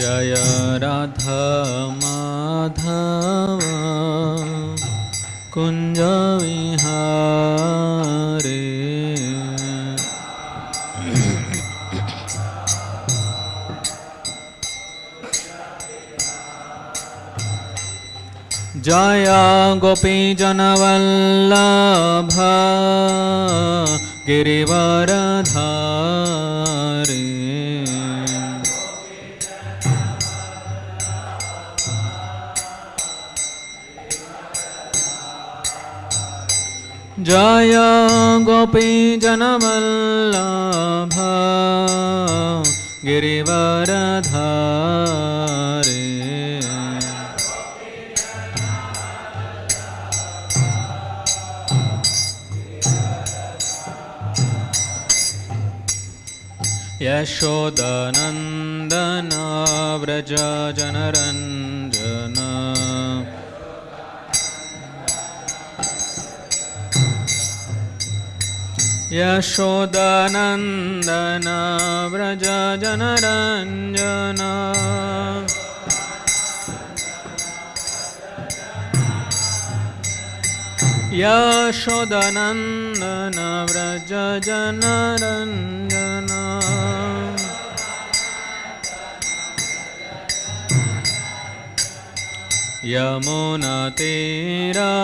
जय राधा माधव कुंज विहारे जय गोपी जनवल्लभ गिरिवरधारी जय गोपी जनवल्लभ गिरिवरधारी यशोदनंदन व्रज जनरंजन यशोदनंदन व्रज जनरंजन यशोदनंदन व्रज जनरंजन यमुना तीरावनचारी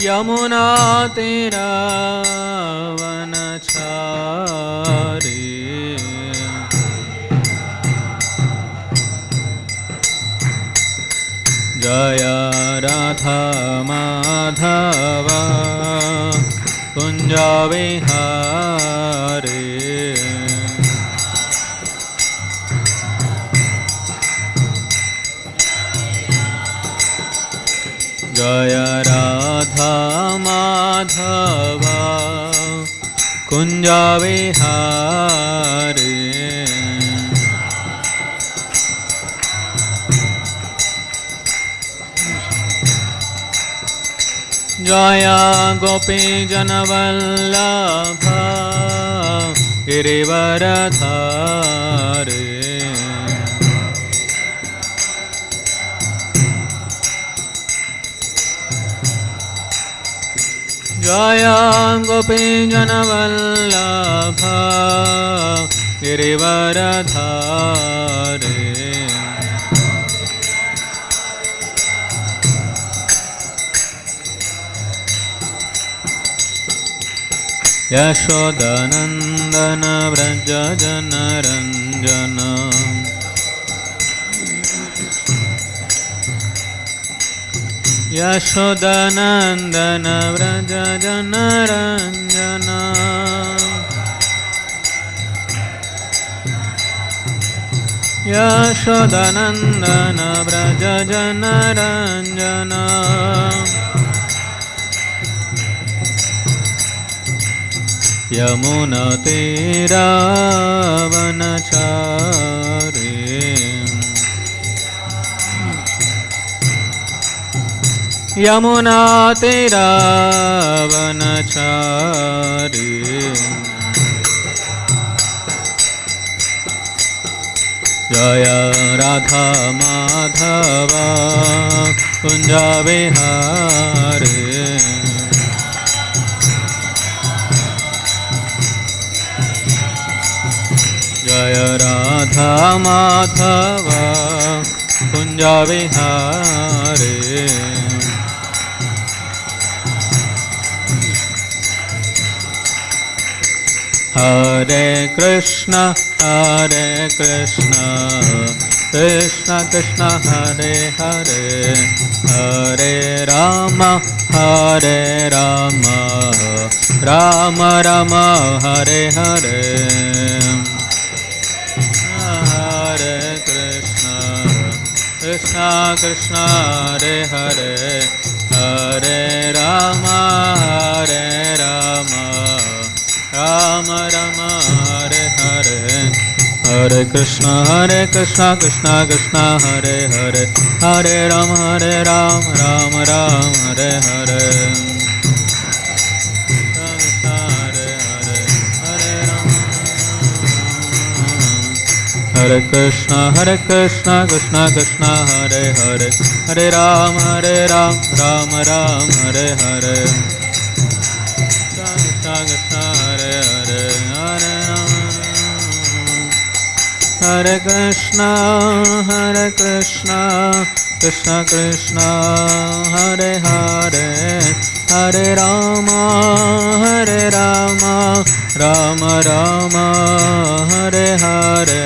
यमुना तीरावनचारी जय राधा माधव कुंज विहारे जय राधा माधव कुंज विहारे जय गोपी जनवल्लभ गिरिवरधारी जय गोपी जनवल्लभ गिरिवरधारी यशोदनंदन व्रज जनरंजन यशोदनंदन व्रज जनरंजन यशोदनंदन व्रज जनरंजन यमुना तीरावनचारी यमुना तीरावनचारी जय राधा माधव कुंज विहारे जय राधा माधव कुंज विहारे हरे Krishna Krishna Krishna Hare Hare Hare Ram Ram Ram Hare Hare Hare Krishna Krishna Hare Hare Hare Ram Ram Ram Hare Hare Hare Krishna Krishna Krishna Hare Hare, Hare Rama Rama Rama Hare Hare. Hare Krishna Krishna Krishna Hare Hare, Hare Rama Rama Rama Hare Hare. Krishna Krishna Hare Hare, Hare Rama. Hare Krishna Krishna Krishna Hare Hare, Hare Rama Rama Rama Hare Hare.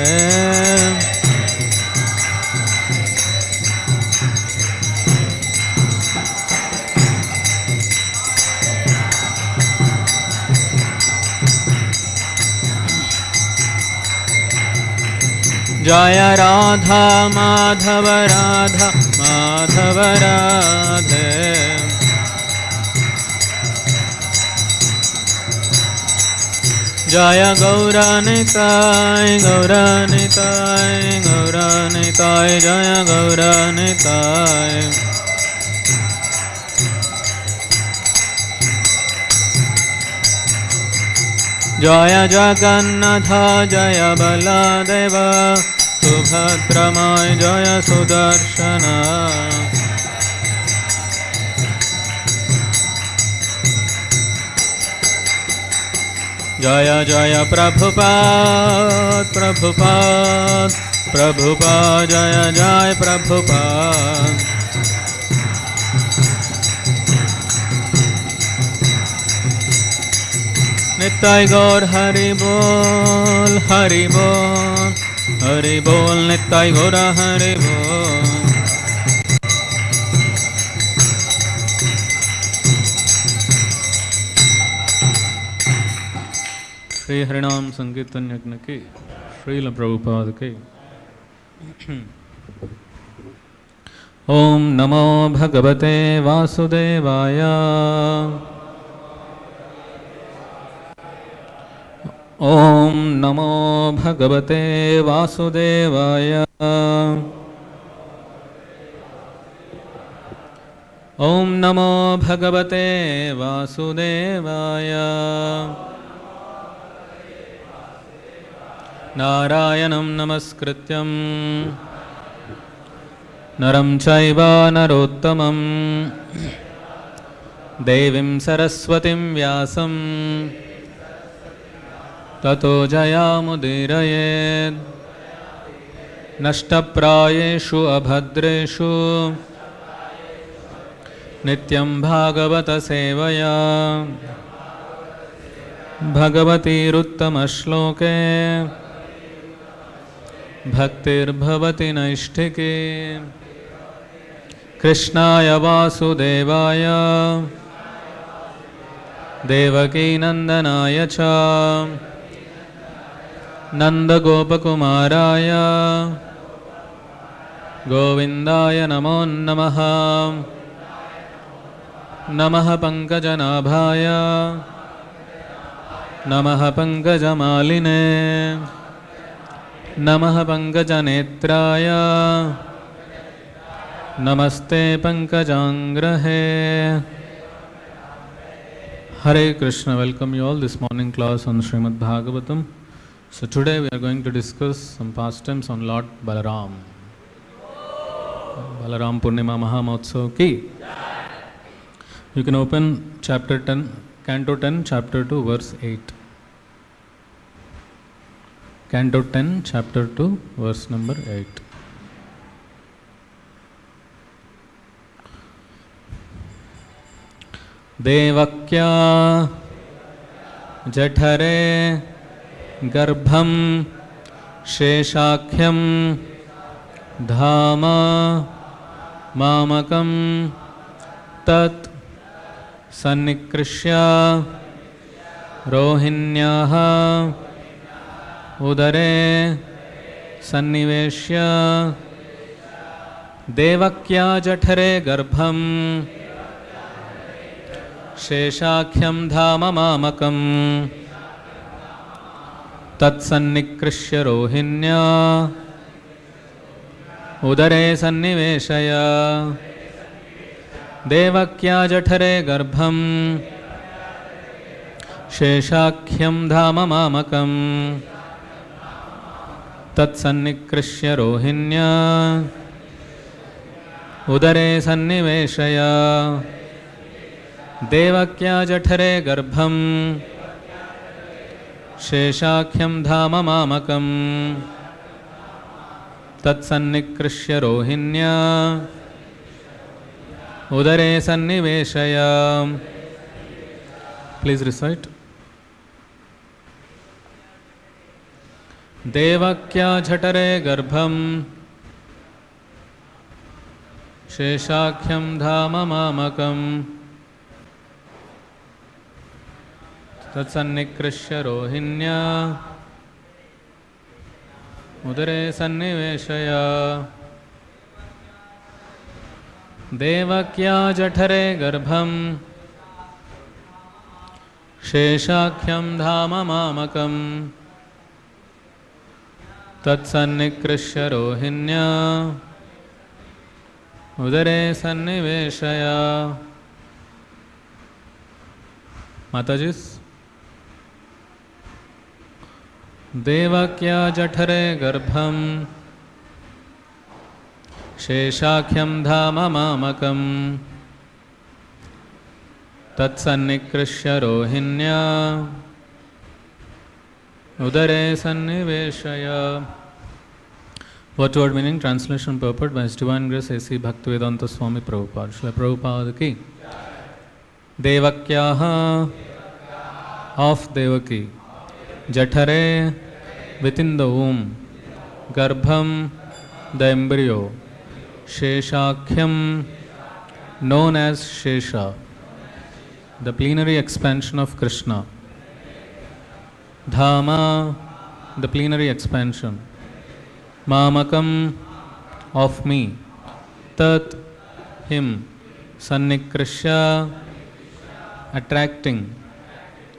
Jaya Radha Madhava Radha Madhava Radhe. Jaya Gauranitai Gauranitai Gauranitai Jaya Gauranitai. Jaya Jagannatha Jaya Baladeva Subhadramaya Jaya Sudarshana. Jaya Jaya Prabhupada Prabhupada Prabhupada Jaya Jaya Prabhupada. Nittai Gaur Hari Bol Hari Bol Hari Bol Nittai Gaura Hari Bol. Shri Harinam Sankirtan Yajna ki, Srila Prabhupada ki. Om Namo Bhagavate Vasudevaya. Om Namo Bhagavate Vasudevaya. Om Namo Bhagavate Vasudevaya. Narayanam Namaskrityam Naram Chaiva Narottamam Devim Saraswatim Vyasam Tato Jayamudiraye Nashtaprayeshu Abhadreshu Nityam Bhagavata Sevaya Bhagavati Ruttama-shloke Bhaktir Bhavati Naishtike Krishnaya Vasudevaya Devaki Nandanaya Cha Nanda Gopakumaraya Govindaya Namo Namaha Namaha Pankajanabhaya Namaha Pankajamaline Namaha Pankajanetraya Namaste Pankajangrahe. Hare Krishna. Welcome you all this morning class on Srimad Bhagavatam. So today we are going to discuss some pastimes on Lord Balaram. Balaram Purnima Mahamotsav ki. You can open chapter 10, Canto 10, chapter 2, verse 8. Canto 10, chapter 2, verse number 8. Devakya Jathare Garbham Sheshakhyam Dhama Mamakam Tat Sannikrishya Rohinyaha Udare Sanniveshya Devakya Jathare Garbham Sheshakhyam Dhama Mamakam तत्सन्निकृष्य रोहिण्या उदरे सन्निवेशय देवक्या जठरे गर्भं शेषाख्यं धाम मामकं तत्सन्निकृष्य रोहिण्या उदरे सन्निवेशय देवक्या जठरे गर्भं शेषाख्यं धाम मामकं तत्सन्निकृष्य रोहिण्या उदरे सन्निवेशय. Please recite. देवक्या जठरे गर्भं शेषाख्यं धाम मामकं तत्सन्निकृष्य रोहिण्या उदरे सन्निवेशय देवक्या जठरे गर्भं शेषाख्यं धाम मामकं तत्सन्निकृष्य रोहिण्या उदरे सन्निवेशय. माताजीस. देवक्या जठरे गर्भं शेषाख्यं धाम मामकं तत्सन्निकृष्य रोहिण्या उदरे सन्निवेशय. What word meaning, translation, purport by His Divine Grace A.C. Bhaktivedanta Swami Srila Prabhupada. Srila Prabhupada ki. Devakyaha of Devaki. Jathare within the womb. Garbham the embryo. Sheshakhyam known as Shesha, the plenary expansion of Krishna. Dhama the plenary expansion. Mamakam of me. Tat him. Sannikrishya attracting.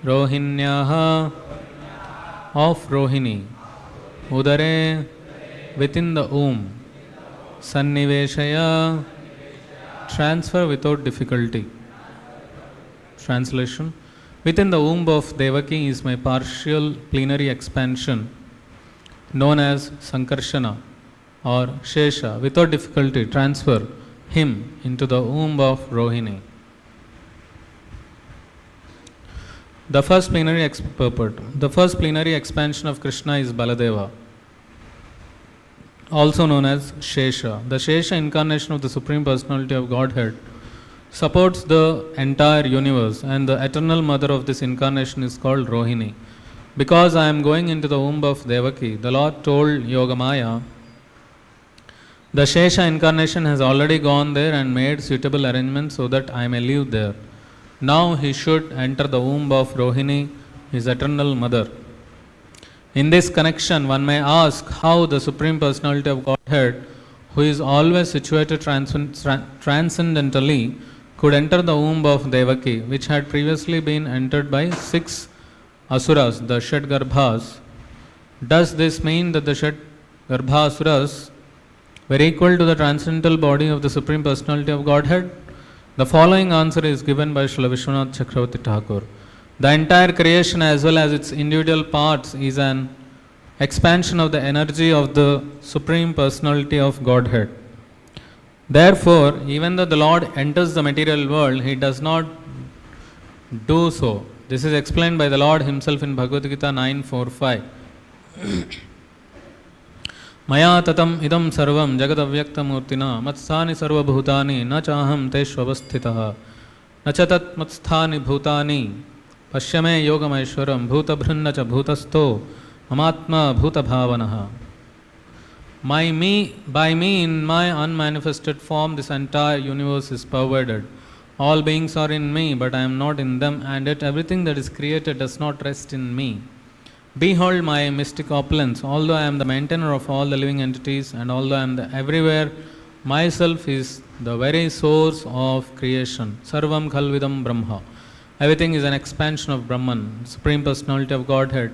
Rohinyaha of Rohini. Udare within the womb. Sanniveshaya transfer without difficulty. Translation. Within the womb of Devaki is my partial plenary expansion known as Sankarshana or Shesha. Without difficulty transfer him into the womb of Rohini. The first plenary purport. The first plenary expansion of Krishna is Baladeva, also known as Shesha. The Shesha incarnation of the Supreme Personality of Godhead supports the entire universe, and the eternal mother of this incarnation is called Rohini. Because I am going into the womb of Devaki, the Lord told Yogamaya, the Shesha incarnation has already gone there and made suitable arrangements so that I may live there. Now he should enter the womb of Rohini, his eternal mother. In this connection, one may ask how the Supreme Personality of Godhead, who is always situated transcendentally, could enter the womb of Devaki, which had previously been entered by 6 Asuras, the Shadgarbhas. Does this mean that the Shadgarbhasuras were equal to the transcendental body of the Supreme Personality of Godhead? The following answer is given by Srila Vishwanath Chakravarti Thakur. The entire creation as well as its individual parts is an expansion of the energy of the Supreme Personality of Godhead. Therefore, even though the Lord enters the material world, He does not do so. This is explained by the Lord Himself in Bhagavad Gita 9.4.5. Maya tatam idam sarvam jagadavyakta murtina matsthani sarva bhutani na chaham teshvavasthitaha na chatat matsthani bhutani pashyame yogamaishwaram bhuta bhrunna cha bhutasto mamatma bhuta bhavanaha. By me, in my unmanifested form, this entire universe is pervaded. All beings are in me, but I am not in them, and yet everything that is created does not rest in me. Behold my mystic opulence. Although I am the maintainer of all the living entities, and although I am the everywhere, myself is the very source of creation. Sarvam khalvidam Brahma. Everything is an expansion of Brahman, Supreme Personality of Godhead.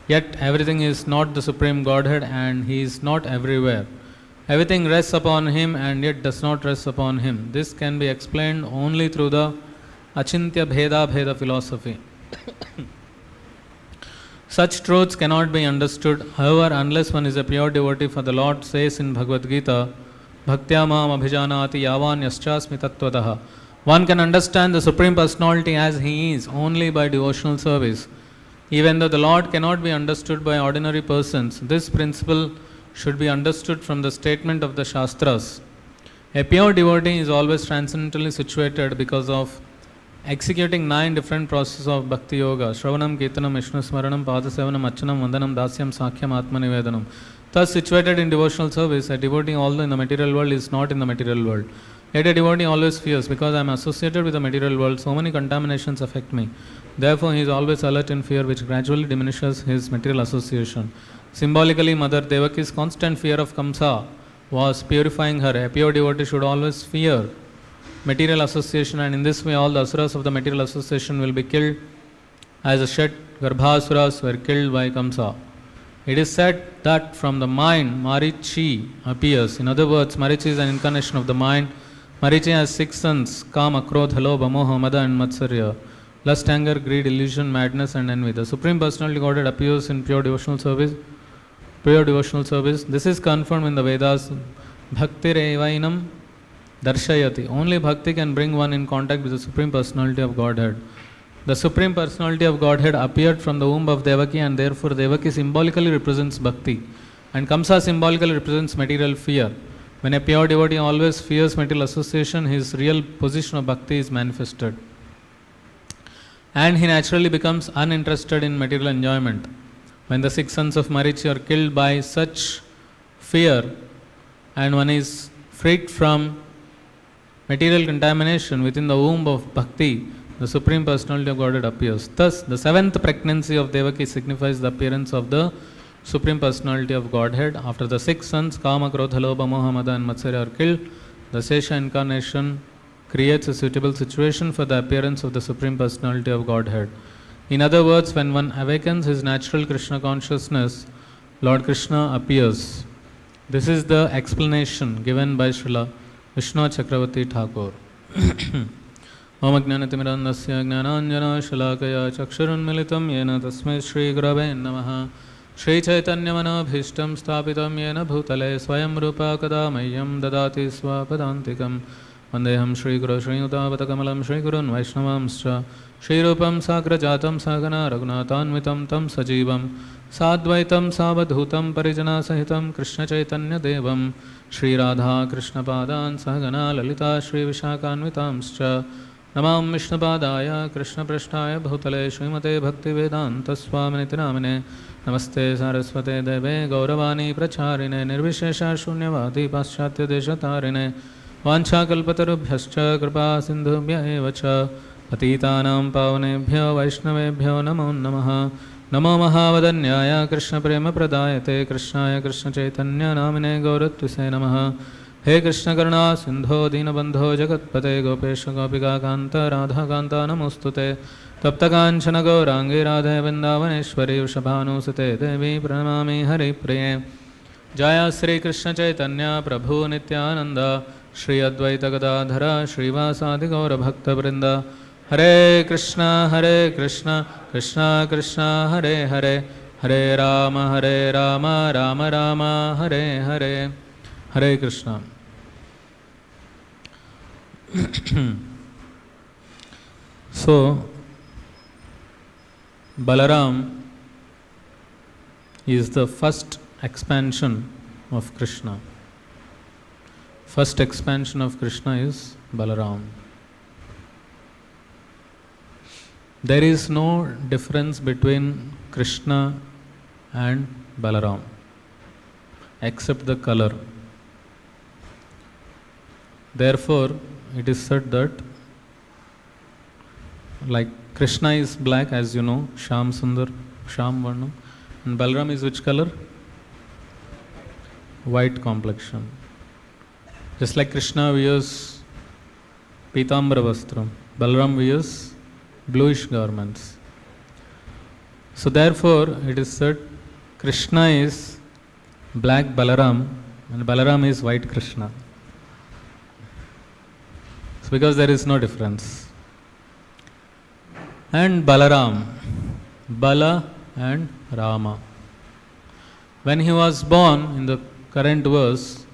Yet everything is not the Supreme Godhead and He is not everywhere. Everything rests upon Him and yet does not rest upon Him. This can be explained only through the Achintya Bheda philosophy. Such truths cannot be understood, however, unless one is a pure devotee, for the Lord says in Bhagavad Gita, Bhaktya Mam Abhijanati Yavan Yaschasmi Tattvataha. One can understand the Supreme Personality as He is only by devotional service. Even though the Lord cannot be understood by ordinary persons, this principle should be understood from the statement of the Shastras. A pure devotee is always transcendentally situated because of executing 9 different processes of Bhakti Yoga: Shravanam, Kirtanam, Vishnu Smaranam, Padasevanam, Achanam, Vandanam, Dasyam, Sakhyam, Atmanivedanam. Thus, situated in devotional service, a devotee, although in the material world, is not in the material world. Yet a devotee always fears, because I am associated with the material world, so many contaminations affect me. Therefore, he is always alert in fear, which gradually diminishes his material association. Symbolically, Mother Devaki's constant fear of Kamsa was purifying her. A pure devotee should always fear material association, and in this way all the asuras of the material association will be killed, as the Shat Garbhasuras were killed by Kamsa. It is said that from the mind Marichi appears. In other words, Marichi is an incarnation of the mind. Marichi has 6 sons: Kama, Krodha, Lobha, Moha, Mada and Matsarya. Lust, anger, greed, illusion, madness and envy. The Supreme Personality Godhead appears in pure devotional service. This is confirmed in the Vedas. Bhakti Revainam Darshayati. Only bhakti can bring one in contact with the Supreme Personality of Godhead. The Supreme Personality of Godhead appeared from the womb of Devaki, and therefore Devaki symbolically represents bhakti, and Kamsa symbolically represents material fear. When a pure devotee always fears material association, his real position of bhakti is manifested, and he naturally becomes uninterested in material enjoyment. When the 6 sons of Marichi are killed by such fear, and one is freed from material contamination within the womb of bhakti, the Supreme Personality of Godhead appears. Thus, the 7th pregnancy of Devaki signifies the appearance of the Supreme Personality of Godhead. After the 6 sons, Kama, Krodha, Lobha, Moha, Mada and Matsarya are killed, the Sesha incarnation creates a suitable situation for the appearance of the Supreme Personality of Godhead. In other words, when one awakens his natural Krishna consciousness, Lord Krishna appears. This is the explanation given by Srila Vishnu Chakravarti Thakur. Om Ajnanatimirandasya Jnananjana Shalakaya Chakshurunmilitam Yena Tasmai Shri Gurave Namaha. Śrī Caitanya-Manobhishtam Sthapitam Yena Bhutale Swayam Rupa Kadamayyam Dadati Swapadantikam. Vandeham Shri Guru Shri Udavata Shri Gurun Vaishnavamscha Shri Rupam Sagrajatam Sagana Raghunathanvitam Tam Sajivam Sadvaitam Savadhutam Parijana Sahitam Krishna Chaitanya Devam Shri Radha Krishna Padan Sagana Lalita Shri Vishakhanvitamscha Namam Vishnupadaya Krishna Prashtaya Bhutale Srimate Bhaktivedanta Swami Namine Namaste Saraswate Deve Gauravani Pracharine Nirvishesha Shunyavadi Paschatya Deshatarine Vancha Kalpatarubhyascha Kripa Sindhubhya Evacha Patitanam Pavanebhyo Vaishnavebhyo Namo Namaha. Namo Mahavadanyaya Krishna Prema Pradayate Krishnaya Krishna Chaitanya Namine Gaurattvise Namaha. He Krishna Karuna Sindho Dinabandho Jagatpate Gopesha Gopika Kanta Radha Kanta Namostute Tapta Kanchana Gaurangi Radhe Vrindavaneshwari Vrishabhanusate Devi Pranamami Hari Priye. Jaya Sri Krishna Chaitanya Prabhu Nityananda Shri Advaita Gadadhara Shrivasadi Gaura Bhakta Vrinda. Hare Krishna Krishna Krishna Hare Hare Hare Rama Rama Rama Hare Hare. Hare Krishna. So, Balaram is the first expansion of Krishna. First expansion of Krishna is Balaram. There is no difference between Krishna and Balaram except the color. Therefore, it is said that like Krishna is black, as you know, Sham Sundar, Sham Varnam, and Balaram is which color? White complexion. Just like Krishna wears Pitambara Vastram, Balaram wears bluish garments. So therefore it is said Krishna is black Balaram and Balaram is white Krishna. So because there is no difference. And Balaram, Bala and Rama. When he was born, in the current verse,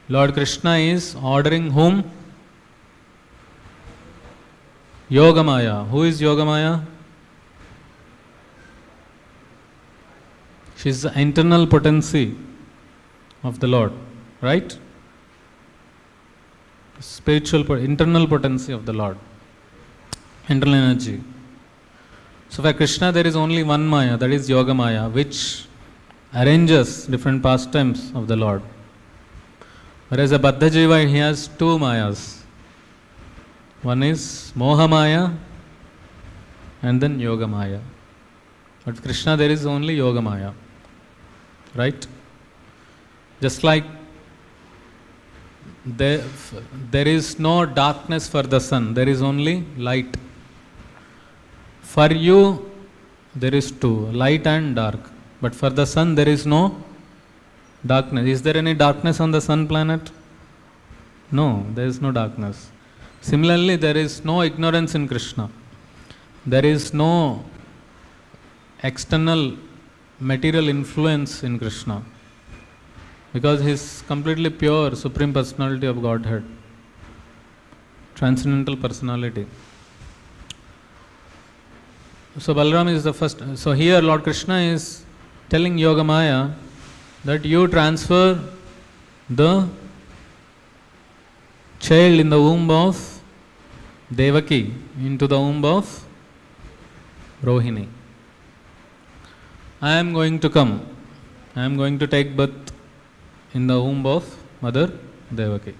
Lord Krishna is ordering whom? Yogamaya. Who is Yogamaya? She is the internal potency of the Lord, right? Internal potency of the Lord. Internal energy. So for Krishna there is only one Maya, that is Yogamaya, which arranges different pastimes of the Lord. Whereas a Baddha Jiva, he has two Mayas. One is Moha Maya and then Yoga Maya. But Krishna there is only Yoga Maya. Right? Just like there is no darkness for the sun, there is only light. For you, there is two, light and dark. But for the sun, there is no darkness. Is there any darkness on the sun planet? No, there is no darkness. Similarly, there is no ignorance in Krishna. There is no external material influence in Krishna. Because he is completely pure, Supreme Personality of Godhead. Transcendental personality. So Balaram is the first. So here Lord Krishna is telling Yogamaya that you transfer the child in the womb of Devaki into the womb of Rohini. I am going to come. I am going to take birth in the womb of Mother Devaki.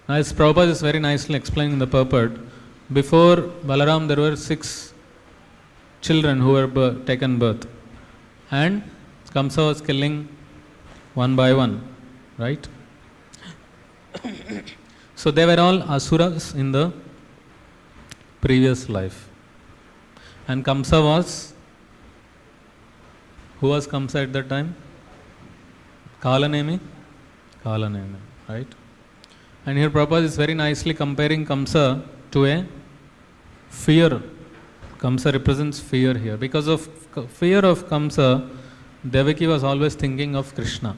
Now, as Prabhupada is very nicely explaining the purport, before Balaram there were 6 children who were taken birth, and Kamsa was killing one by one, right? So they were all asuras in the previous life. And Kamsa was, who was Kamsa at that time? Kalanemi, right? And here Prabhupada is very nicely comparing Kamsa to a fear. Kamsa represents fear here. Because of fear of Kamsa, Devaki was always thinking of Krishna.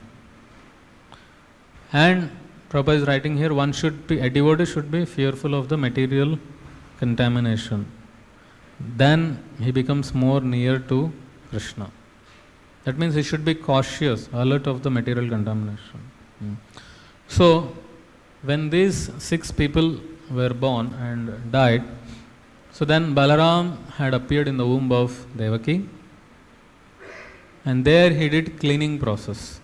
And Prabhupada is writing here, a devotee should be fearful of the material contamination. Then he becomes more near to Krishna. That means he should be cautious, alert of the material contamination. So, when these 6 people were born and died, so then Balaram had appeared in the womb of Devaki, and there he did cleaning process.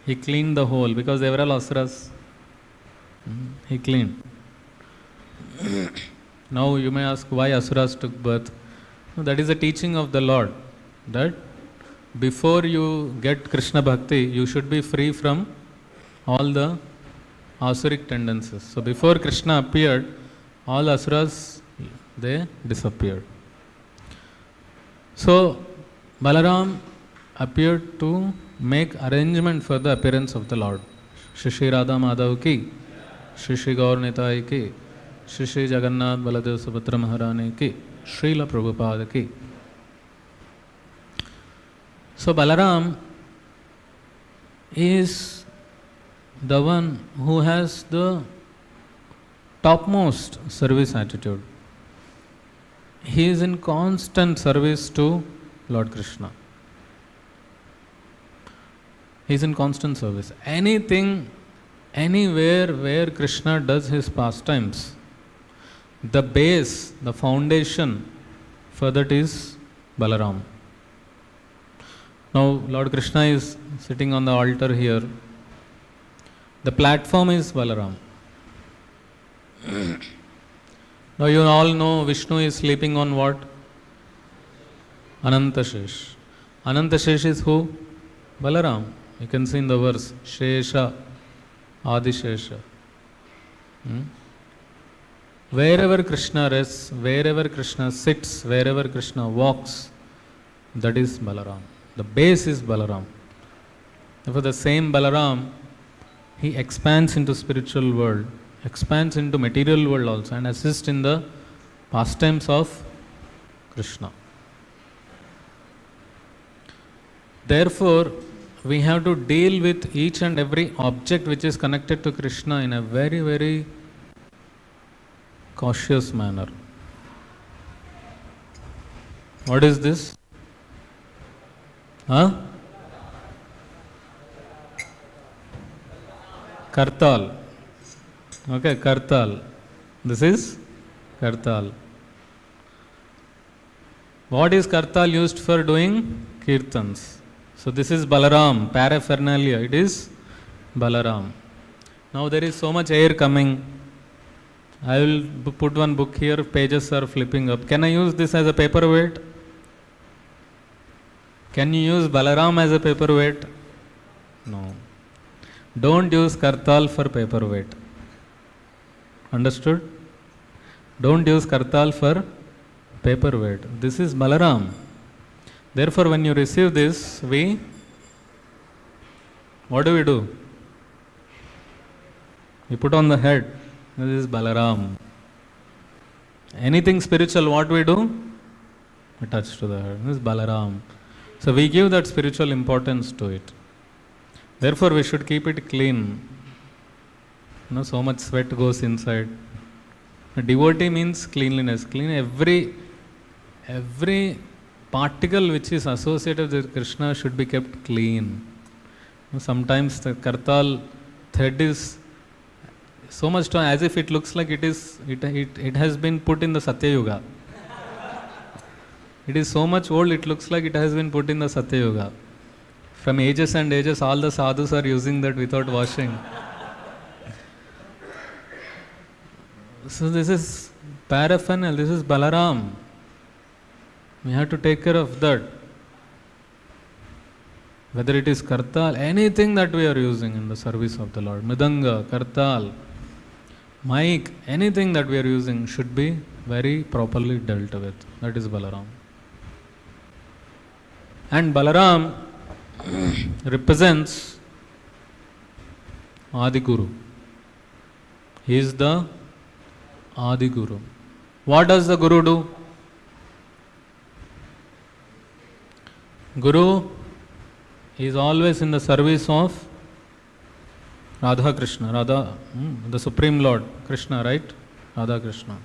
He cleaned the whole, because they were all asuras. He cleaned. Now you may ask why asuras took birth. No, that is the teaching of the Lord, that before you get Krishna Bhakti, you should be free from all the asuric tendencies. So before Krishna appeared, all asuras, they disappeared. So Balaram appeared to make arrangement for the appearance of the Lord. Shri Radha Madhav ki, Shri Gaur Nitai ki, Shri Jagannath Baladev Subhadra Maharani ki, Srila Prabhupada ki. So Balaram is the one who has the topmost service attitude. He is in constant service to Lord Krishna. He is in constant service. Anything, anywhere where Krishna does his pastimes, the base, the foundation for that is Balaram. Now Lord Krishna is sitting on the altar here. The platform is Balaram. Now you all know Vishnu is sleeping on what? Anantashesh. Anantashesh is who? Balaram. You can see in the verse, Shesha, Adishesha. Wherever Krishna rests, wherever Krishna sits, wherever Krishna walks, that is Balaram. The base is Balaram. Therefore, the same Balaram, he expands into spiritual world, expands into material world also, and assists in the pastimes of Krishna. Therefore, we have to deal with each and every object which is connected to Krishna in a very, very cautious manner. What is this? Kartal. Okay, Kartal. This is Kartal. What is Kartal used for doing? Kirtans. So this is Balaram, paraphernalia. It is Balaram. Now there is so much air coming. I will put one book here, pages are flipping up. Can I use this as a paperweight? Can you use Balaram as a paperweight? No. Don't use Kartal for paperweight. Understood? Don't use Kartal for paperweight. This is Balaram. Therefore, when you receive this, what do? We put on the head. This is Balaram. Anything spiritual, what we do? We touch to the head. This is Balaram. So we give that spiritual importance to it. Therefore, we should keep it clean. So much sweat goes inside. A devotee means cleanliness. Clean every particle which is associated with Krishna should be kept clean. Sometimes the Kartal thread is so much torn as if it looks like it has been put in the Satya Yuga. It is so much old, it looks like it has been put in the Satya Yuga. From ages and ages, all the sadhus are using that without washing. So this is paraphernalia, this is Balaram. We have to take care of that. Whether it is Kartal, anything that we are using in the service of the Lord, Mridanga, Kartal, mic, anything that we are using should be very properly dealt with. That is Balaram. And Balaram represents Adi Guru. He is the Adi Guru. What does the Guru do? Guru is always in the service of Radha Krishna, the Supreme Lord, Krishna, right? Radha Krishna.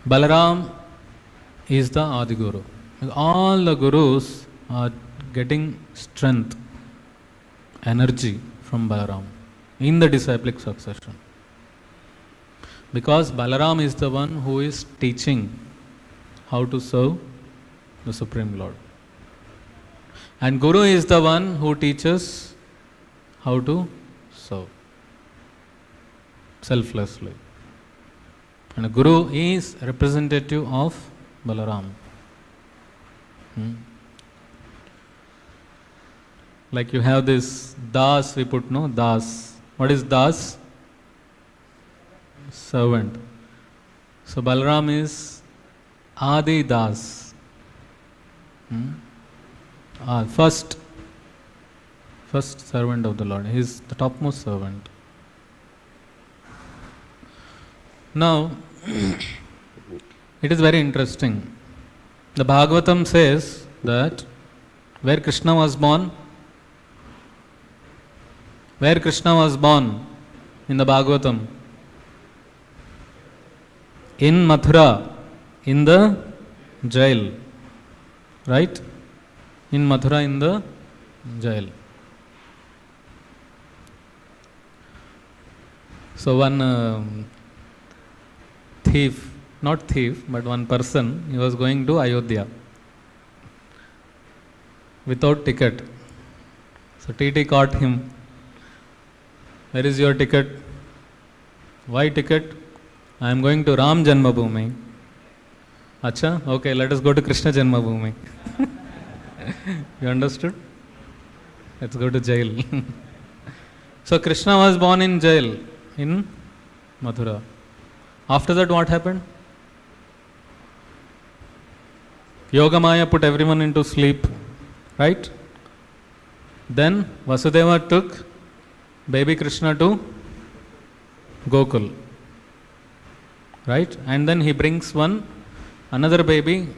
Balaram is the Adi Guru. All the Gurus are getting strength, energy from Balaram in the disciplic succession. Because Balaram is the one who is teaching how to serve the Supreme Lord. And Guru is the one who teaches how to serve selflessly. And a Guru is representative of Balaram. Like you have this Das, we put no Das. What is Das? Servant. So Balaram is Adi Das. First servant of the Lord. He is the topmost servant. Now, it is very interesting. The Bhagavatam says that where Krishna was born in the Bhagavatam, in Mathura, in the jail, right? In Mathura, in the jail. So one one person, he was going to Ayodhya without ticket. So TT caught him. Where is your ticket? Why ticket? I am going to Ram Janmabhoomi. Acha? Okay, let us go to Krishna Janmabhoomi. You understood? Let's go to jail. So Krishna was born in jail, in Mathura. After that, what happened? Yogamaya put everyone into sleep, right? Then Vasudeva took baby Krishna to Gokul, right? And then he brings another baby,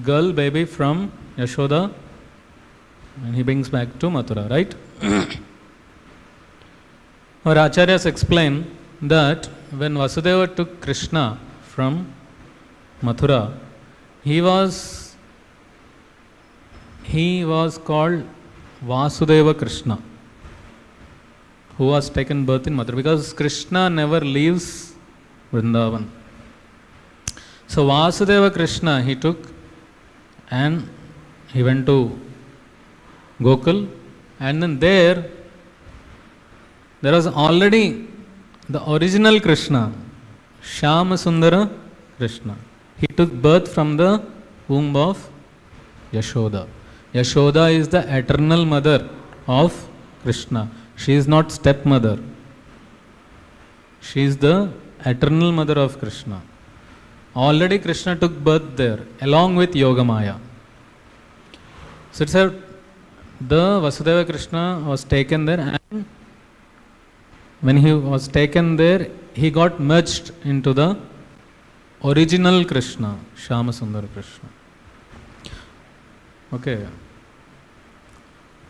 girl baby from Yashoda, and he brings back to Mathura, right? Our Acharyas explain that when Vasudeva took Krishna from Mathura, he was called Vasudeva Krishna, who was taken birth in Mathura, because Krishna never leaves Vrindavan. So Vasudeva Krishna he took and he went to Gokul, and then there was already the original Krishna, Shyama Sundara Krishna. He took birth from the womb of Yashoda. Yashoda is the eternal mother of Krishna. She is not stepmother. She is the eternal mother of Krishna. Already Krishna took birth there along with Yogamaya. So it's the Vasudeva Krishna was taken there, and when he was taken there, he got merged into the original Krishna, Shyama Sundara Krishna. Okay.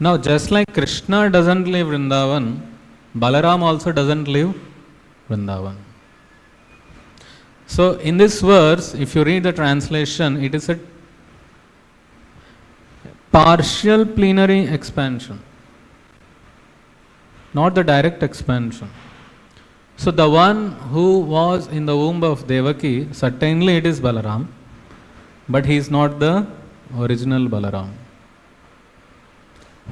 Now, just like Krishna doesn't leave Vrindavan, Balaram also doesn't leave Vrindavan. So, in this verse, if you read the translation, it is a partial plenary expansion, not the direct expansion. So, the one who was in the womb of Devaki, certainly it is Balaram, but he is not the original Balaram.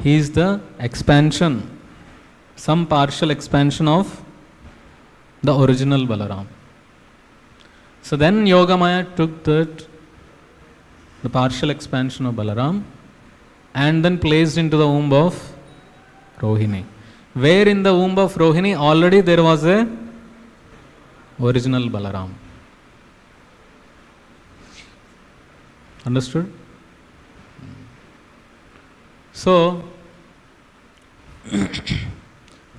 He is the expansion, some partial expansion of the original Balaram. So then Yogamaya took the partial expansion of Balaram and then placed into the womb of Rohini. Where in the womb of Rohini already there was a original Balaram. Understood? So,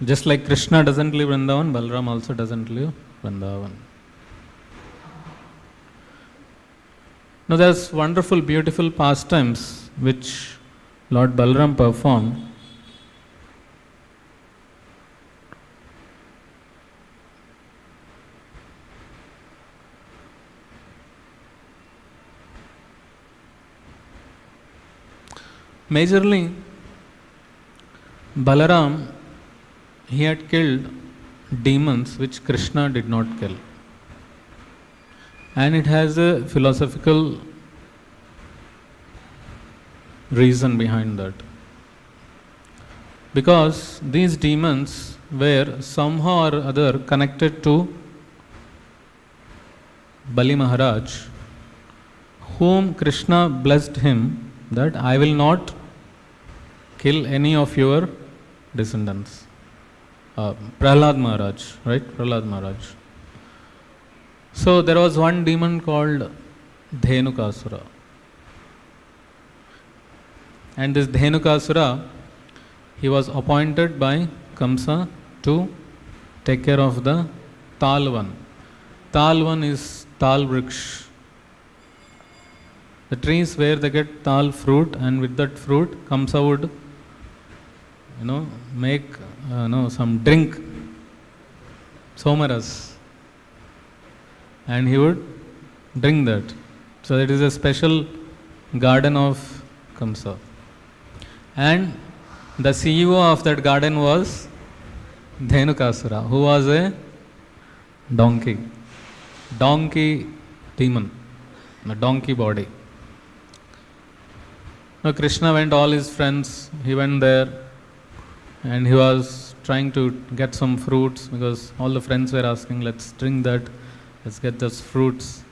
just like Krishna doesn't live Vrindavan, Balaram also doesn't live Vrindavan. Now there's wonderful, beautiful pastimes which Lord Balaram performed. Majorly, Balaram, he had killed demons which Krishna did not kill. And it has a philosophical reason behind that. Because these demons were somehow or other connected to Bali Maharaj, whom Krishna blessed him that I will not kill any of your descendants. Prahlad Maharaj, right? Prahlad Maharaj. So there was one demon called Dhenukasura. And this Dhenukasura, he was appointed by Kamsa to take care of the Talvan. Talvan is Tal Vriksh. The trees where they get Tal fruit, and with that fruit, Kamsa would, make some drink, somaras. And he would drink that. So it is a special garden of Kamsa. And the CEO of that garden was Dhenukasura, who was a donkey demon, a donkey body. Now Krishna went, all his friends, he went there and he was trying to get some fruits because all the friends were asking, let's drink that. Let's get those fruits.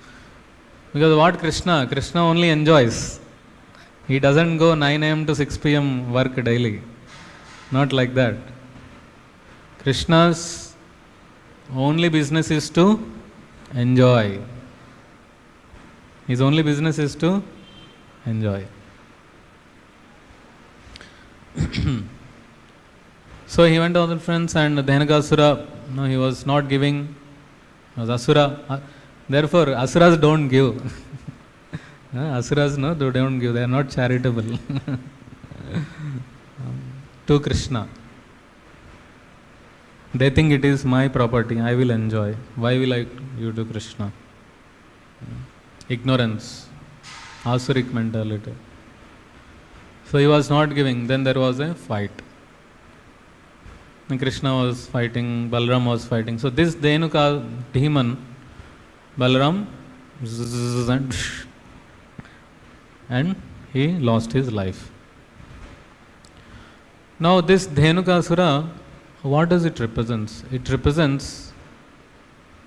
Because what Krishna only enjoys. He doesn't go 9 a.m. to 6 p.m. work daily. Not like that. Krishna's only business is to enjoy. His only business is to enjoy. So he went to other friends, and Dhenukasura, no, he was not giving. He was Asura. Therefore, Asuras don't give. Asuras, no, they don't give. They are not charitable. To Krishna. They think it is my property, I will enjoy. Why will I give to Krishna? Ignorance, Asuric mentality. So he was not giving. Then there was a fight. And Krishna was fighting, Balaram was fighting. So this Dhenuka demon, Balaram, and he lost his life. Now this Dhenukasura, what does it represent? It represents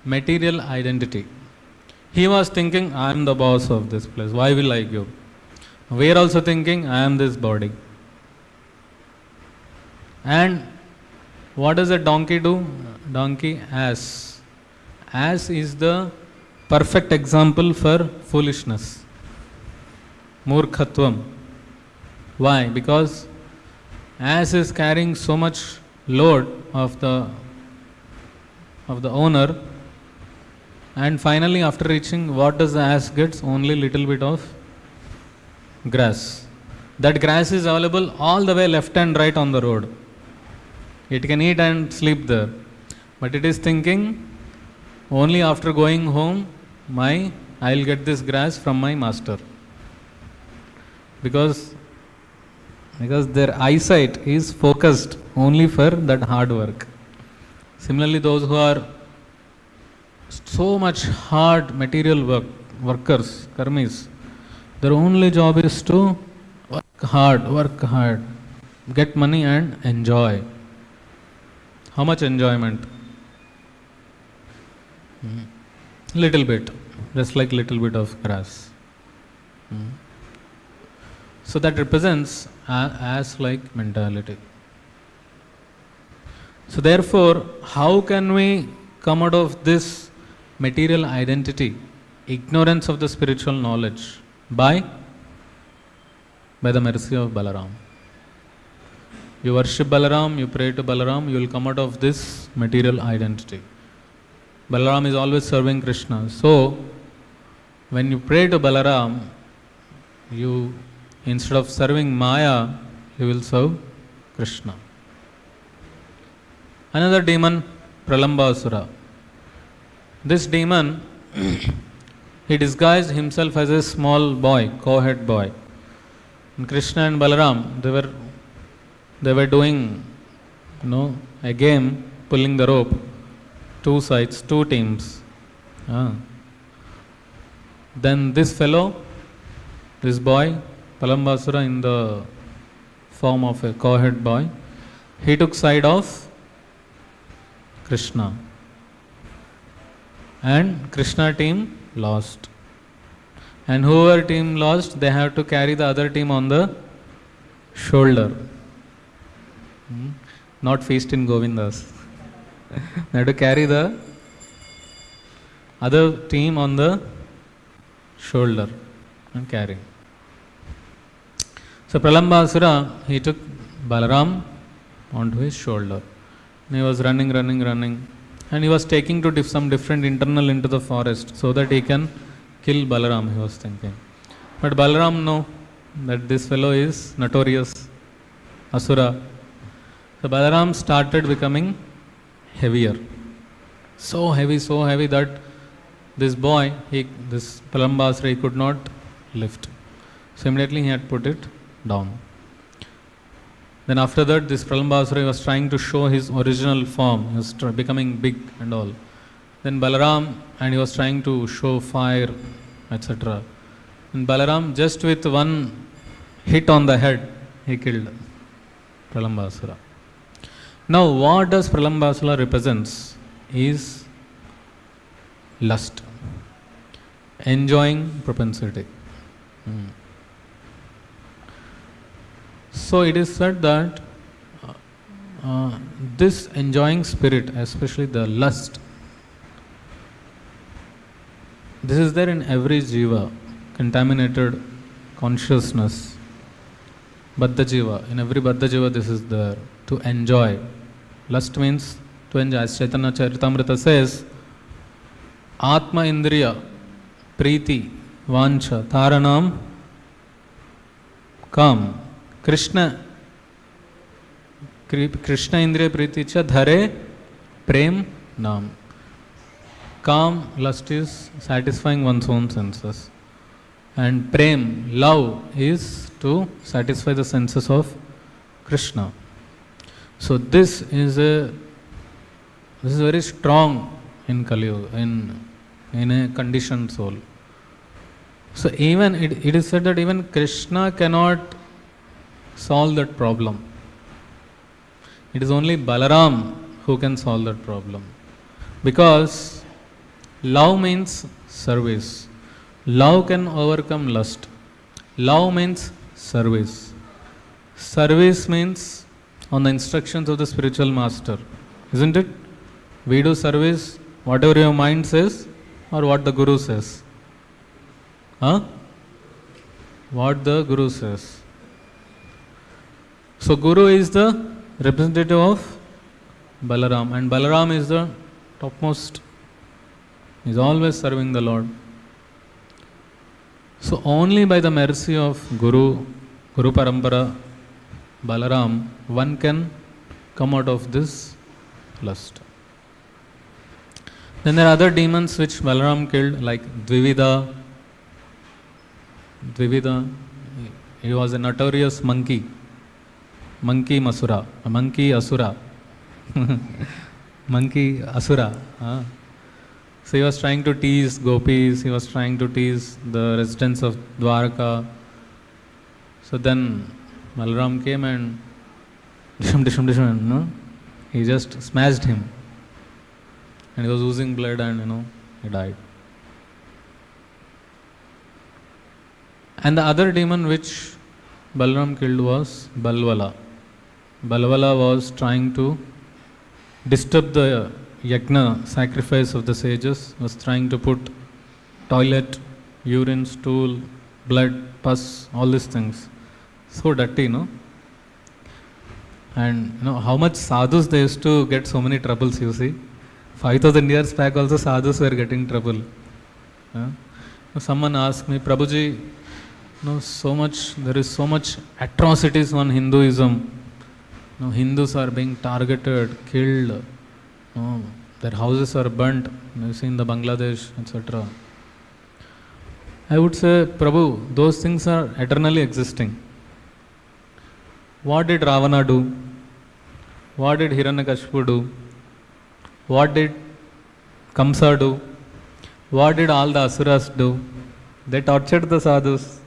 material identity. He was thinking, I am the boss of this place. Why will I give? We are also thinking, I am this body. And what does a donkey do? Donkey, ass. Ass is the perfect example for foolishness. Murkhatvam. Why? Because ass is carrying so much load of the owner, and finally after reaching, what does the ass gets? Only little bit of grass. That grass is available all the way left and right on the road. It can eat and sleep there, but it is thinking only after going home, I'll get this grass from my master, because their eyesight is focused only for that hard work. Similarly, those who are so much hard material workers, karmis, their only job is to work hard, get money and enjoy. How much enjoyment? Little bit, just like little bit of grass. So that represents ass-like mentality. So therefore, how can we come out of this material identity, ignorance of the spiritual knowledge? By the mercy of Balaram. You worship Balaram, you pray to Balaram, you will come out of this material identity. Balaram is always serving Krishna. So, when you pray to Balaram, you, instead of serving Maya, you will serve Krishna. Another demon, Pralambasura. This demon, he disguised himself as a small boy, co-head boy. And Krishna and Balaram, they were doing, a game, pulling the rope, two sides, two teams. Then this fellow, this boy, Pralambasura, in the form of a co-head boy, he took side of Krishna. And Krishna team lost. And whoever team lost, they have to carry the other team on the shoulder. Not feast in Govindas. They have to carry the other team on the shoulder and carry. So Pralambasura, he took Balaram onto his shoulder. And he was running. And he was taking to some different internal into the forest so that he can kill Balaram, he was thinking. But Balaram know that this fellow is notorious Asura. So Balaram started becoming heavier. So heavy that this boy, this Pralambasura, he could not lift. So immediately he had put it down. Then after that, this Pralambasura was trying to show his original form. He was becoming big and all. Then Balaram, and he was trying to show fire, etc. And Balaram, just with one hit on the head, he killed Pralambasura. Now, what does Pralambasura represents is lust, enjoying propensity. So it is said that this enjoying spirit, especially the lust, This is there in every jiva, contaminated consciousness. Baddha jiva, in every Baddha jiva this is there, to enjoy. Lust means to enjoy. As Caitanya-Caritāmṛta says, Atma Indriya, Priti, Vancha, Taranam, Kam, Krishna Indriya Priti Cha, Dhare, Prem, Nam. Kam, lust is satisfying one's own senses. And Prem, love, is to satisfy the senses of Krishna. So this is very strong in Kali Yuga, in a conditioned soul. So even it is said that even Krishna cannot solve that problem. It is only Balaram who can solve that problem. Because love means service. Love can overcome lust. Love means service. Service means on the instructions of the spiritual master. Isn't it? We do service whatever your mind says or what the Guru says. What the Guru says. So Guru is the representative of Balaram, and Balaram is the topmost. He is always serving the Lord. So only by the mercy of Guru Parampara, Balaram, one can come out of this lust. Then there are other demons which Balaram killed, like Dvivida. He was a notorious monkey Asura. Monkey Asura. So he was trying to tease gopis, he was trying to tease the residents of Dwarka. So then Balaram came and he just smashed him. And he was oozing blood and he died. And the other demon which Balaram killed was Balvala. Balvala was trying to disturb the yajna, sacrifice of the sages, was trying to put toilet, urine, stool, blood, pus, all these things. So dirty, And how much sadhus they used to get so many troubles, you see. 5,000 years back also sadhus were getting trouble. Someone asked me, Prabhuji, there is so much atrocities on Hinduism. Hindus are being targeted, killed, their houses are burnt, you see in the Bangladesh, etc. I would say, Prabhu, those things are eternally existing. What did Ravana do? What did Hiranyakashipu do? What did Kamsa do? What did all the Asuras do? They tortured the sadhus.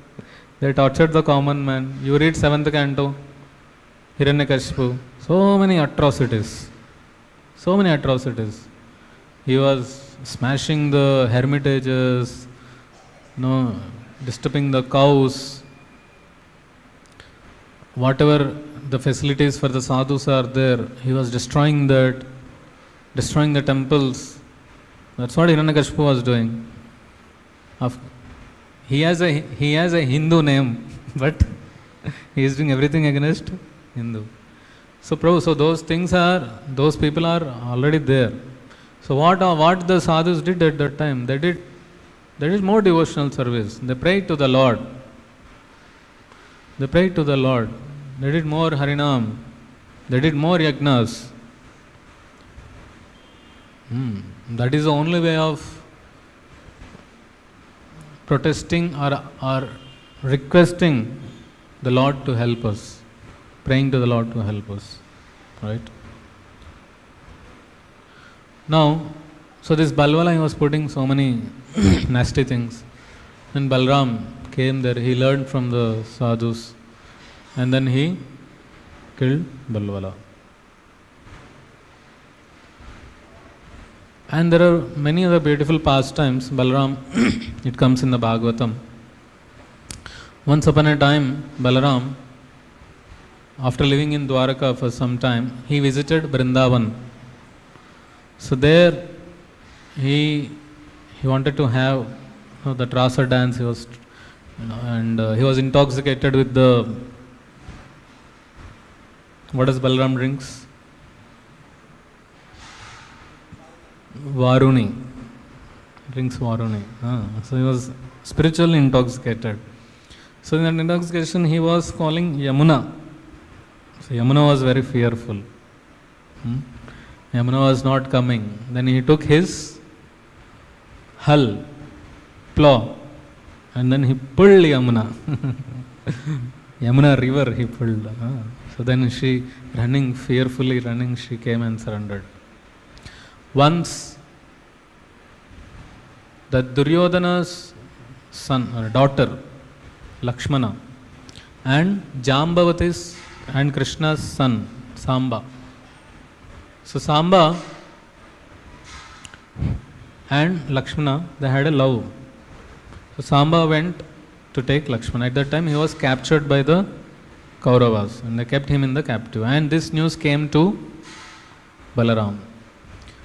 They tortured the common man. You read 7th canto, Hiranyakashipu. So many atrocities. So many atrocities. He was smashing the hermitages, disturbing the cows. Whatever the facilities for the sadhus are there, he was destroying that, destroying the temples. That's what Hiranyakashipu was doing. He has a Hindu name, but he is doing everything against Hindu. So Prabhu, those people are already there. So what the sadhus did at that time? They did more devotional service. They prayed to the Lord. They did more Harinam. They did more yajnas. That is the only way of protesting or requesting the Lord to help us, praying to the Lord to help us, right? Now, so this Balvala, he was putting so many nasty things. When Balaram came there, he learned from the sadhus, and then he killed Balvala. And there are many other beautiful pastimes. Balaram, it comes in the Bhagavatam. Once upon a time, Balaram, after living in Dwaraka for some time, he visited Vrindavan. So there, he wanted to have that rasa dance he was, and he was intoxicated with the, what does Balaram drinks? Varuni. Drinks Varuni. So he was spiritually intoxicated. So in that intoxication he was calling Yamuna. So Yamuna was very fearful. Yamuna was not coming. Then he took his hull, plow, and then he pulled Yamuna. Yamuna river he pulled. So then she, fearfully running, she came and surrendered. Once, that Duryodhana's son or daughter, Lakshmana, and Jambavati's and Krishna's son, Samba. So Samba and Lakshmana, they had a love. So Samba went to take Lakshmana. At that time he was captured by the Kauravas and they kept him in the captive. And this news came to Balaram.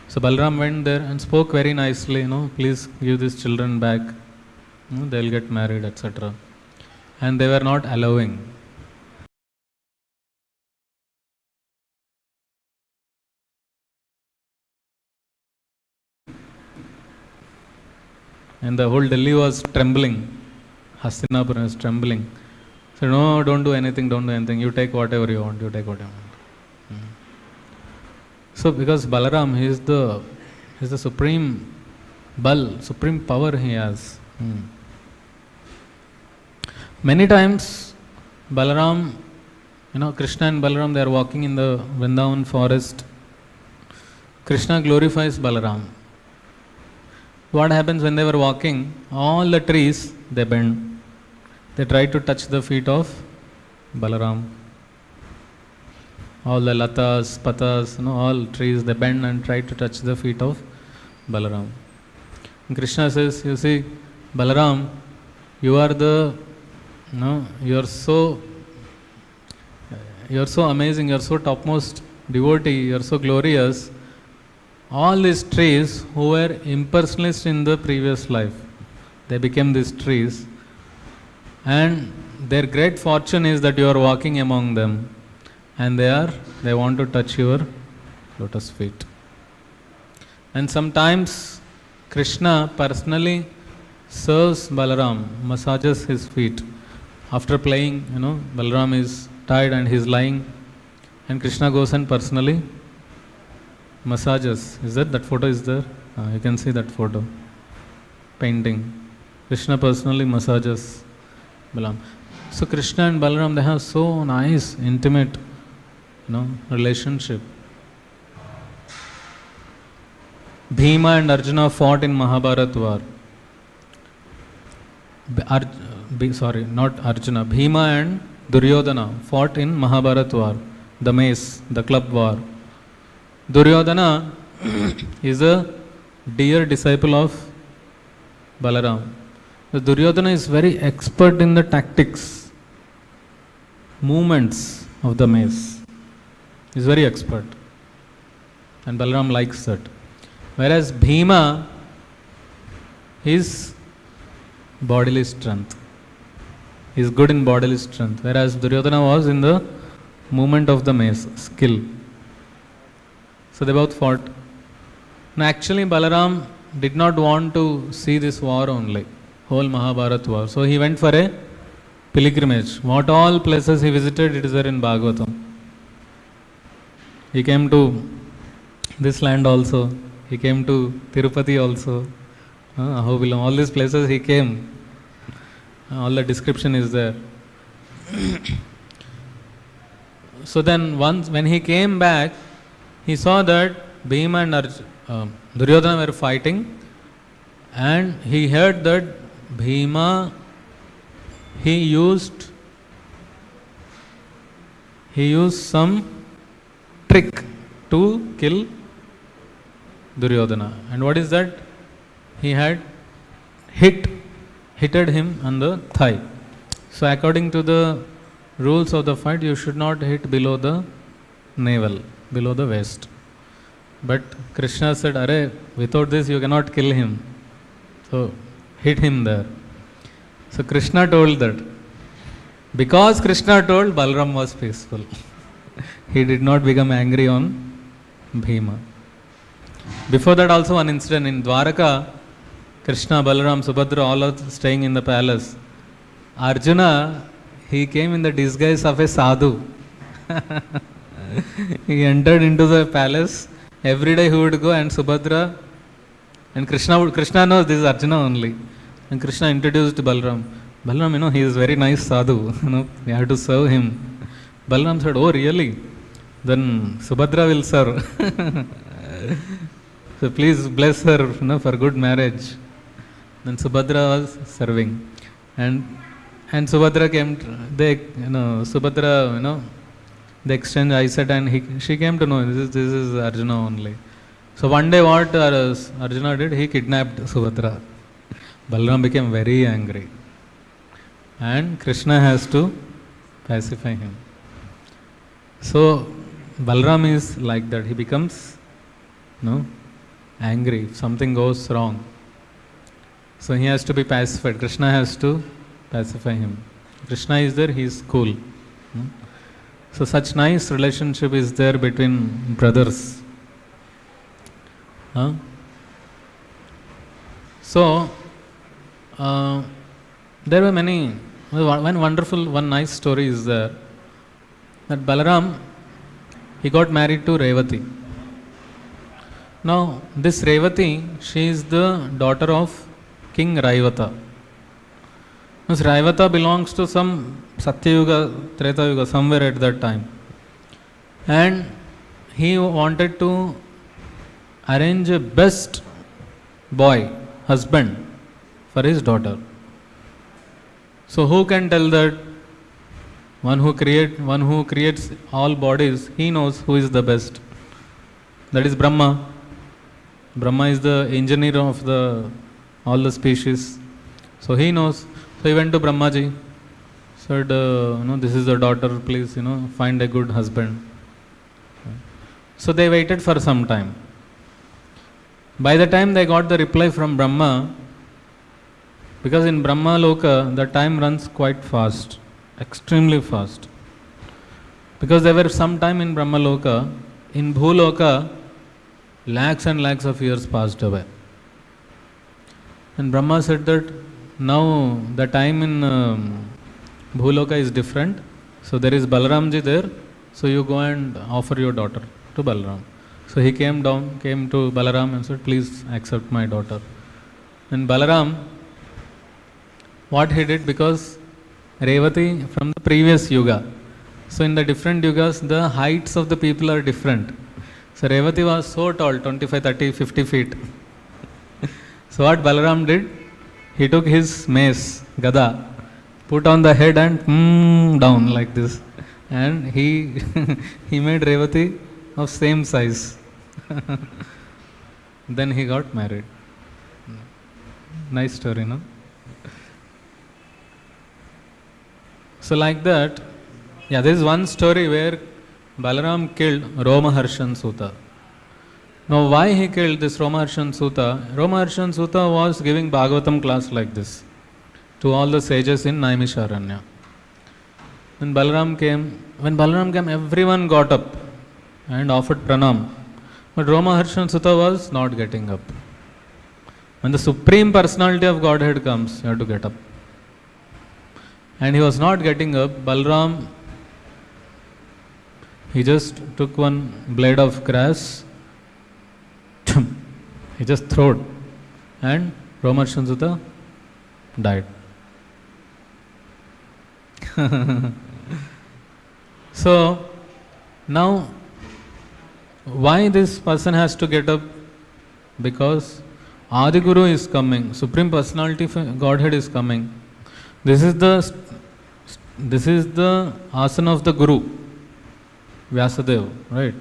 So Balaram went there and spoke very nicely, please give these children back, they'll get married, etc. And they were not allowing. And the whole Delhi was trembling. Hastinapur was trembling. So no, don't do anything. You take whatever you want. So because Balaram, he is the supreme supreme power he has. Many times Balaram, Krishna and Balaram, they are walking in the Vrindavan forest. Krishna glorifies Balaram. What happens when they were walking? All the trees, they bend. They try to touch the feet of Balaram. All the latas, patas, all trees, they bend and try to touch the feet of Balaram. And Krishna says, you see, Balaram, you are you are so amazing, you are so topmost devotee, you are so glorious. All these trees who were impersonalists in the previous life, they became these trees. And their great fortune is that you are walking among them. And they want to touch your lotus feet. And sometimes Krishna personally serves Balaram, massages his feet. After playing, Balaram is tired and he is lying. And Krishna goes and personally massages. That photo is there? You can see that photo. Painting. Krishna personally massages Balaram. So Krishna and Balaram, they have so nice, intimate, relationship. Bhima and Arjuna fought in Mahabharata war. Not Arjuna. Bhima and Duryodhana fought in Mahabharata war. The mace, the club war. Duryodhana is a dear disciple of Balaram. The Duryodhana is very expert in the tactics, movements of the mace. He is very expert. And Balaram likes that. Whereas Bhima is bodily strength. He is good in bodily strength. Whereas Duryodhana was in the movement of the mace, skill. So they both fought. Now actually Balaram did not want to see this war only, whole Mahabharata war. So he went for a pilgrimage. What all places he visited, it is there in Bhagavatam. He came to this land also. He came to Tirupati also. Ahobilam, all these places he came. All the description is there. So then once when he came back, he saw that Bhima and Duryodhana were fighting, and he heard that Bhima, he used some trick to kill Duryodhana. And what is that? He had hitted him on the thigh. So according to the rules of the fight, you should not hit below the navel, below the waist. But Krishna said, Arey, without this you cannot kill him. So hit him there. So Krishna told that. Because Krishna told, Balaram was peaceful. He did not become angry on Bhima. Before that also one incident in Dwaraka, Krishna, Balaram, Subhadra, all are staying in the palace. Arjuna, he came in the disguise of a sadhu. He entered into the palace. Every day he would go, and Subhadra and Krishna knows this is Arjuna only. And Krishna introduced Balaram. Balaram, he is very nice sadhu. We have to serve him. Balaram said, oh really? Then Subhadra will serve. So please bless her, for good marriage. Then Subhadra was serving. And Subhadra came, Subhadra, they exchanged eyesight, and she came to know this is Arjuna only. So one day what Arjuna did, he kidnapped Subhadra. Balaram became very angry. And Krishna has to pacify him. So Balaram is like that. He becomes angry if something goes wrong. So he has to be pacified. Krishna has to pacify him. Krishna is there, he is cool. So such nice relationship is there between brothers. So there were many, one nice story is there, that Balaram, he got married to Revati. Now this Revati, she is the daughter of King Raivata. This Raivata belongs to some Satyayuga, Treta Yuga, somewhere at that time. And he wanted to arrange a best boy, husband, for his daughter. So who can tell that? One who creates all bodies, he knows who is the best. That is Brahma. Brahma is the engineer of all the species. So he knows. So he went to Brahmaji, said, this is the daughter, please, find a good husband. So they waited for some time. By the time they got the reply from Brahma, because in Brahma Loka, the time runs quite fast, extremely fast. Because there were some time in Brahma Loka, in Bhuloka, lakhs and lakhs of years passed away. And Brahma said that now the time in Bhuloka is different. So there is Balaramji there. So you go and offer your daughter to Balaram. So he came to Balaram and said, please accept my daughter. And Balaram, what he did, because Revati from the previous yuga. So in the different yugas, the heights of the people are different. So Revati was so tall, 25, 30, 50 feet. So what Balaram did, he took his mace, Gada, put on the head and down like this. And he made Revati of same size. Then he got married. Nice story, no? So like that, there is one story where Balaram killed Romaharshan Suta. Now why he killed this Romaharshan Suta? Romaharshan Suta was giving Bhagavatam class like this to all the sages in Naimisharanya. When Balaram came, everyone got up and offered pranam. But Romaharshan Suta was not getting up. When the Supreme Personality of Godhead comes, you have to get up. And he was not getting up. Balaram, he just took one blade of grass, he just threw it, and Romaharshan Suta died. So, now, why this person has to get up? Because Adi Guru is coming, Supreme Personality of Godhead is coming. This is the asana of the Guru, Vyasadeva, right?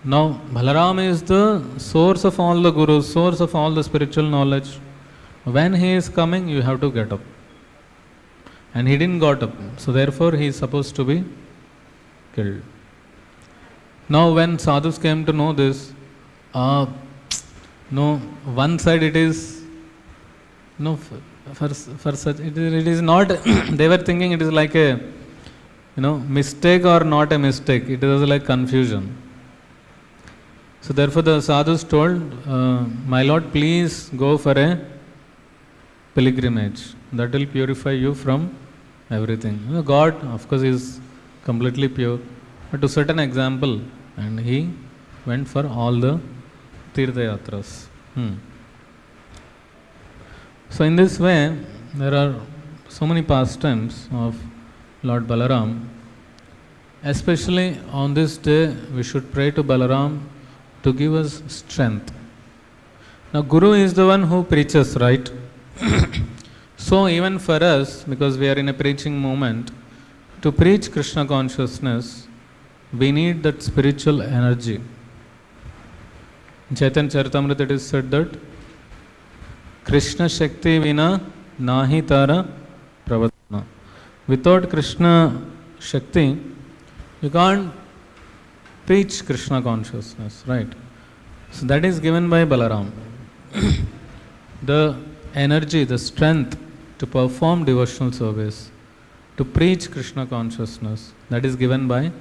Now, Balaram is the source of all the Gurus, source of all the spiritual knowledge. When he is coming, you have to get up. And he didn't got up, so therefore he is supposed to be killed. Now when sadhus came to know this, one side it is No, for such, it is not, they were thinking it is like a, mistake or not a mistake. It was like confusion. So therefore the sadhus told, my lord, please go for a pilgrimage. That will purify you from everything. God, of course, is completely pure, but to certain example, and he went for all the Tirtha Yatras. So in this way, there are so many pastimes of Lord Balaram. Especially on this day, we should pray to Balaram to give us strength. Now, Guru is the one who preaches, right? So even for us, because we are in a preaching moment, to preach Krishna consciousness, we need that spiritual energy. In Chaitanya-Caritāmṛta it is said that Krishna Shakti Vina Nahi Tara Pravatana. Without Krishna Shakti, you can't preach Krishna consciousness, right? So that is given by Balaram. The energy, the strength to perform devotional service, to preach Krishna consciousness, that is given by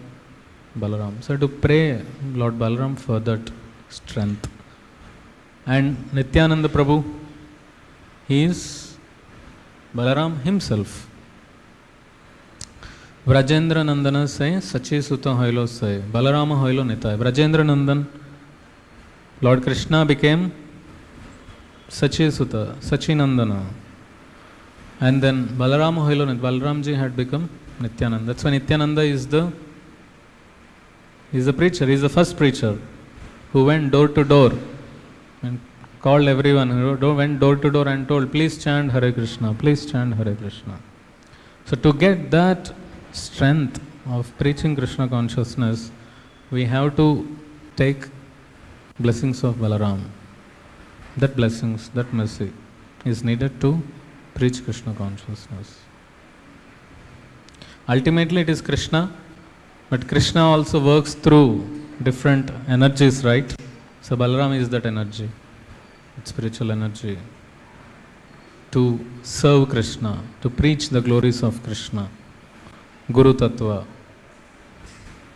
Balaram. So to pray Lord Balaram for that strength. And Nityananda Prabhu, he is Balaram himself. Vrajendra Nandana say, Sachi Suta Hoilo say, Balarama Hoilo Nitai. Vrajendra Nandan, Lord Krishna became Sachi Suta, Sachinandana. And then Balarama Hoilo Nitai. Balaramji had become Nityananda. That's why Nityananda is the preacher, he is the first preacher who went door to door and called everyone, who went door to door and told, please chant Hare Krishna, please chant Hare Krishna. So to get that strength of preaching Krishna consciousness, we have to take blessings of Balaram. That blessings, that mercy is needed to preach Krishna consciousness. Ultimately it is Krishna, but Krishna also works through different energies, right? So Balaram is that energy, that spiritual energy, to serve Krishna, to preach the glories of Krishna. Guru Tattva,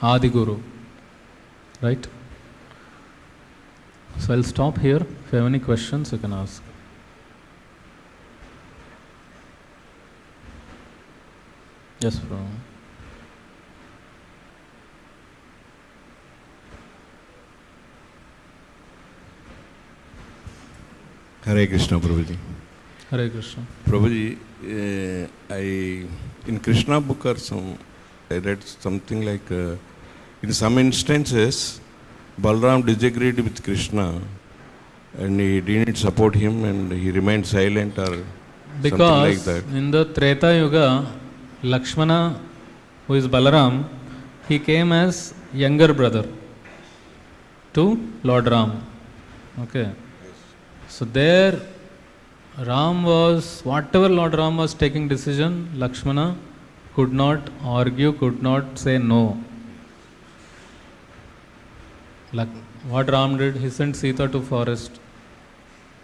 Adi Guru, right? So I'll stop here. If you have any questions, you can ask. Yes, Prabhu. Hare Krishna, Prabhuji. Hare Krishna. Prabhuji, in Krishna book or I read something like, in some instances, Balaram disagreed with Krishna and he didn't support him and he remained silent or because something like that. In the Treta Yuga, Lakshmana, who is Balaram, he came as younger brother to Lord Ram. Okay. So there, Ram was, whatever Lord Ram was taking decision, Lakshmana could not argue, could not say no. What Ram did, he sent Sita to forest.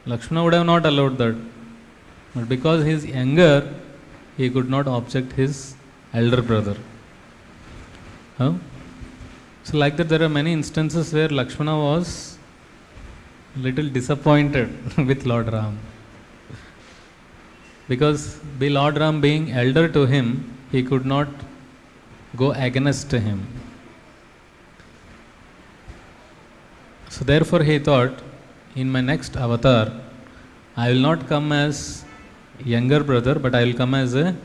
Lakshmana would have not allowed that. But because he is younger, he could not object his elder brother. Huh? So like that there are many instances where Lakshmana was little disappointed with Lord Ram. Because Lord Ram being elder to him, he could not go against him. So therefore he thought, in my next avatar, I will not come as younger brother, but I will come as a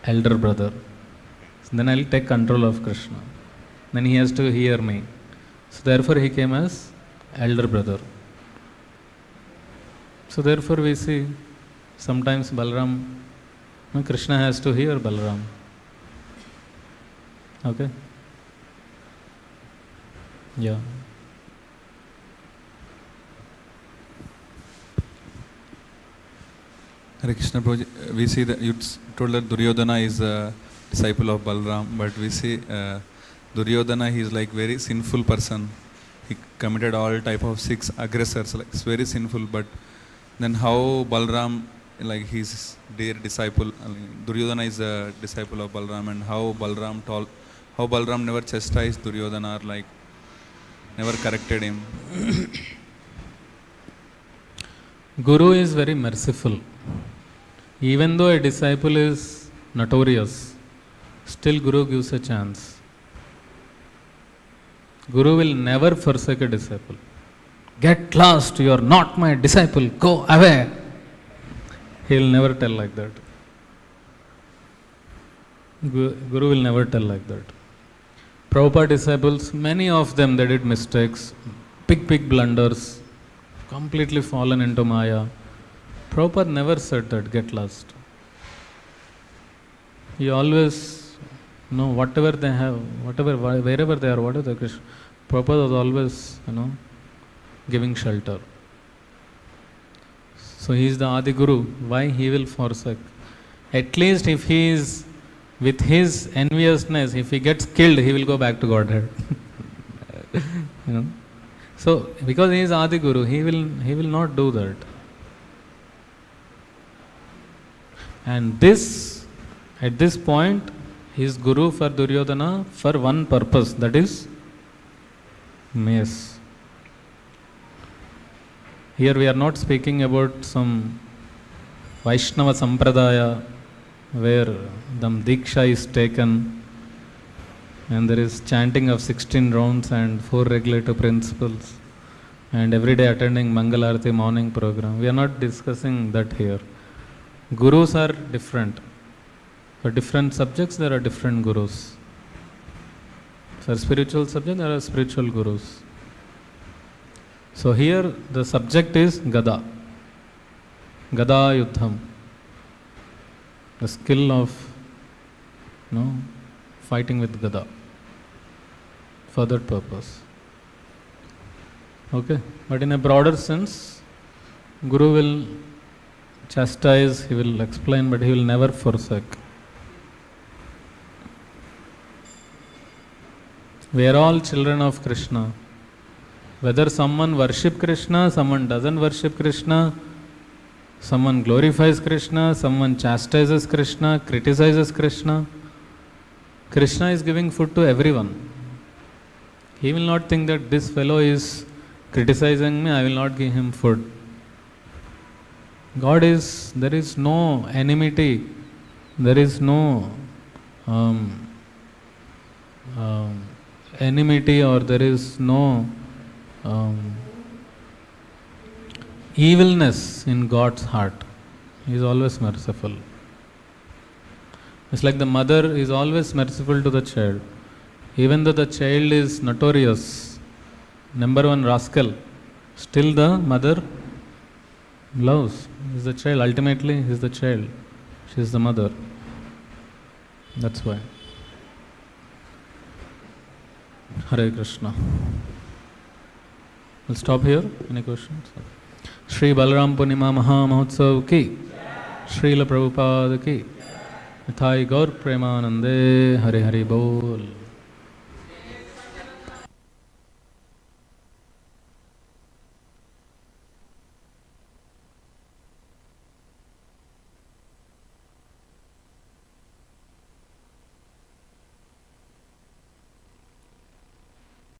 elder brother. So then I will take control of Krishna. Then he has to hear me. So therefore he came as elder brother. So therefore we see sometimes Balaram, Krishna has to hear Balaram. Okay? Yeah. Hare Krishna, we see that you told that Duryodhana is a disciple of Balaram, but we see Duryodhana, he is like very sinful person. He committed all type of 6 aggressors, like it's very sinful. But then how Balaram like his dear disciple, Duryodhana is a disciple of Balaram, and how Balaram never chastised Duryodhana, or like never corrected him. Guru is very merciful. Even though a disciple is notorious, still Guru gives a chance. Guru will never forsake a disciple. Get lost, you are not my disciple, go away. He will never tell like that. Guru will never tell like that. Prabhupada disciples, many of them, they did mistakes, big blunders, completely fallen into Maya. Prabhupada never said that, get lost. He always, whatever they have, wherever they are, whatever Krishna, Prabhupada was always, giving shelter. So he is the Adi Guru. Why he will forsake? At least if he is with his enviousness, if he gets killed, he will go back to Godhead. So because he is Adi Guru, he will not do that. And at this point, he is Guru for Duryodhana for one purpose, that is mess. Here we are not speaking about some Vaishnava sampradaya where the Diksha is taken and there is chanting of 16 rounds and 4 regulative principles and every day attending Mangalarati morning program. We are not discussing that here. Gurus are different. For different subjects there are different gurus. For spiritual subjects there are spiritual gurus. So here the subject is Gada. Gada Yuddham. The skill of fighting with Gada. For that purpose. Okay? But in a broader sense, Guru will chastise, he will explain, but he will never forsake. We are all children of Krishna. Whether someone worships Krishna, someone doesn't worship Krishna, someone glorifies Krishna, someone chastises Krishna, criticizes Krishna, Krishna is giving food to everyone. He will not think that this fellow is criticizing me, I will not give him food. There is no enmity, there is no enmity or there is no evilness in God's heart. He is always merciful. It's like the mother is always merciful to the child. Even though the child is notorious, number one rascal, still the mother loves. He is the child. Ultimately, he is the child. She is the mother. That's why. Hare Krishna. We'll stop here. Any questions? Shri Balaram Purnima Maha Mahotsav ki, Srila Prabhupada ki, Mithai Gaur Premanande, Hare Hare Bol.